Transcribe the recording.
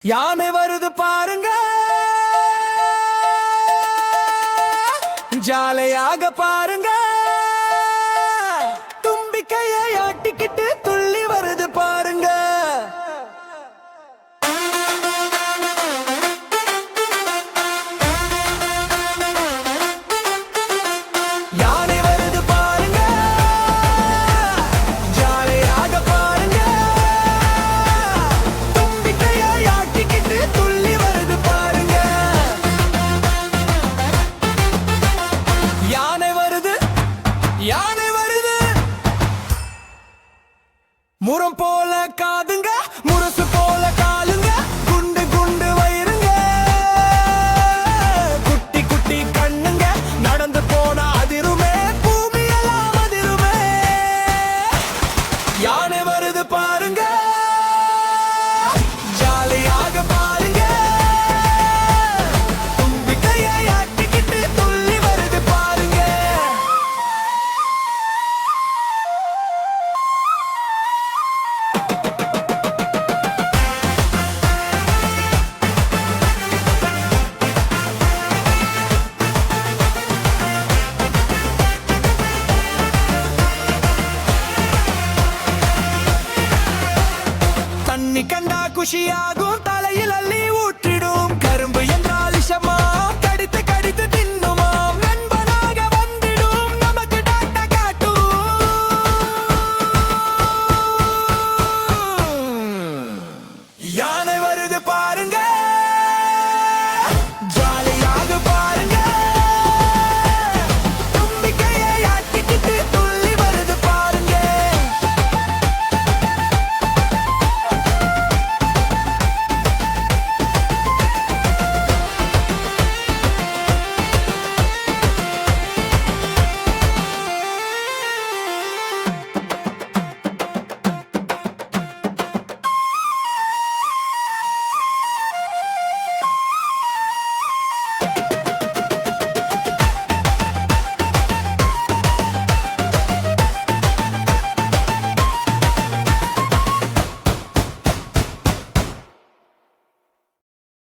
யானை வருது பாருங்க, ஜாலையாக பாருங்க, தும்பிக்கையை ஆட்டிக்கிட்டு துள்ளி வருது பாருங்க. யானை வருது பாருங்க, ஜாலையாக பாருங்க, தும்பிக்கையை ஆட்டிக்கிட்டு துள்ளி வருது பாருங்க. யானை வருது, யானை வருது, முரம் போல காதுங்க, முரசு போல காலுங்க, குண்டு குண்டு வயிறுங்க, குட்டி குட்டி கண்ணுங்க, நடந்து போன அதிருமே, பூமி எல்லாம் அதிருமே. யானை வருது பாருங்க, ஜாலியாக பாருங்க, தும்பிக்கையை ஆட்டிக்கிட்டு துள்ளி வருது பாருங்க. தண்ணி கண்டா குஷியாகும், தலையில் அள்ளி ஊற்றிடும், கரும்பு என்றால் விஷமா, கடித்து கடித்து தின்னுமாம், நண்பனாக வந்திடும், நமக்கு டாட்டா காட்டும். யானை வருது பாரு.